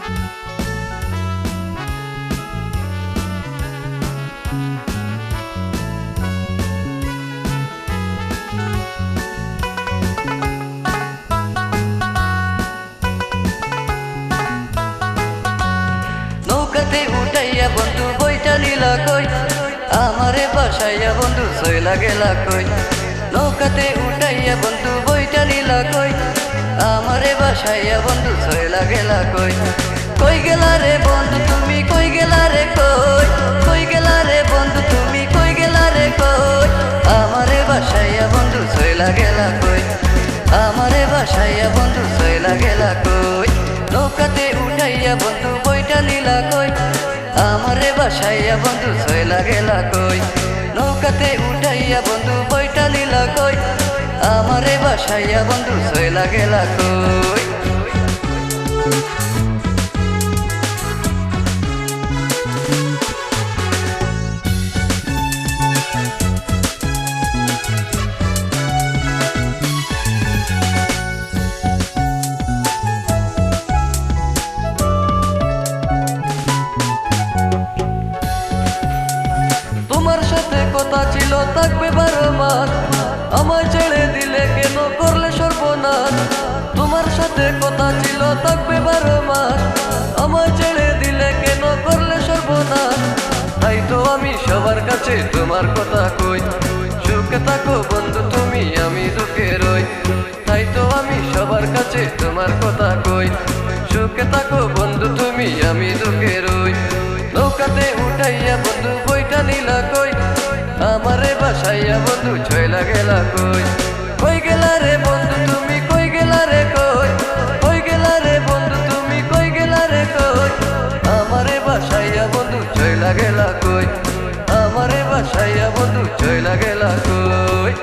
নৌকাতে উঠাইয়া বন্ধু বইটা নিলা কই, আমারে বাসাইয়া বন্ধু সইলা গেলা কই। নৌকাতে উঠাইয়া বন্ধু বইটা নিলা কই, আমারে বাসাইয়া বন্ধু সইলা গেলা কই। কই গেলা রে বন্ধু তুমি, কই গেলা রে কই, কই গেলা রে বন্ধু তুমি, কই গেলা রে কই। আমারে বাসাইয়া বন্ধু সইলা গেলা কই, আমারে বাসাইয়া বন্ধু সইলা গেলা কই। নৌকাতে উঠাইয়া বন্ধু বইটা নিলা কই, আমারে বাসাইয়া বন্ধু সইলা গেলা কই। নৌকাতে উঠাইয়া বন্ধু বইটা নিলা কই, আমারে বাসাইয়া বন্ধু সইলা গেলা কই। তোমার সাথে কথা ছিল থাকবে 12 মাস, আমায় ছেড়ে দিলে কেন করলে সর্বনাশ। তোমার সাথে কথা ছিল থাকবে 12 মাস, আমায় ছেড়ে দিলে কেন করলে সর্বনাশ। তাই তো আমি সবার কাছে তোমার কথা কই, সুখে থাকো বন্ধু তুমি আমি দুঃখে রই। তাই তো আমি সবার কাছে তোমার কথা কই, সুখে থাকো বন্ধু তুমি আমি দুঃখে রই। নৌকাতে উঠাইয়া বন্ধু বইটা নিলা কই, আমারে বাসাইয়া বন্ধু ছয়লা গেলা কই। কই গেলা রে বন্ধু তুমি, কই গেলা রে কই, কই গেলা রে বন্ধু তুমি, কই গেলা রে কই। আমারে বাসাইয়া বন্ধু ছয়লা গেলা কই, আমারে বাসাইয়া বন্ধু ছয়লা গেলা কই।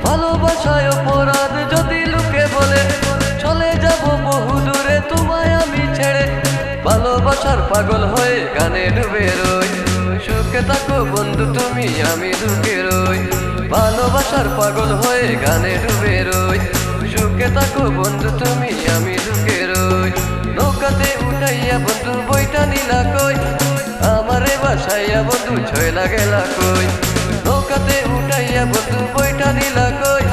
ভালোবাসায় অপরাধ যদি লোকে বলে, চলে যাব বহু দূরে তোমায় আমি ছেড়ে। ভালোবাসার পাগল হয়ে গানে ডুবে রই, সুখে থাকো বন্ধু তুমি আমি দুঃখে রই। ভালোবাসার পাগল হয়ে গানে ডুবে রই, সুখে থাকো বন্ধু তুমি আমি দুঃখে রই। নৌকাতে উঠাইয়া বন্ধু বইটা নিলা কই, আমারে বাসাইয়া বন্ধু ছয়লা গেলা কই। নৌকাতে উঠাইয়া বন্ধু বইটা নিলা কই,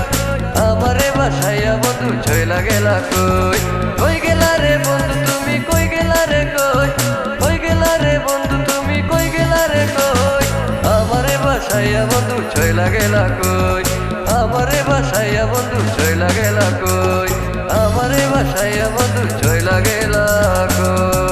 আমারে বাসাইয়া বন্ধু ছয়লা গেলা কই। কই গেলা রে বন্ধু তুমি, কই গেলা রে কই, কই গেলা রে বন্ধু তুমি, কই গেলা রে কই। আমারে বাসাইয়া বন্ধু ছয়লা গেলা কই, আমারে বাসাইয়া বন্ধু ছয়লা গেলা কই, আমারে বাসাইয়া বন্ধু ছয়লা গেলা কই।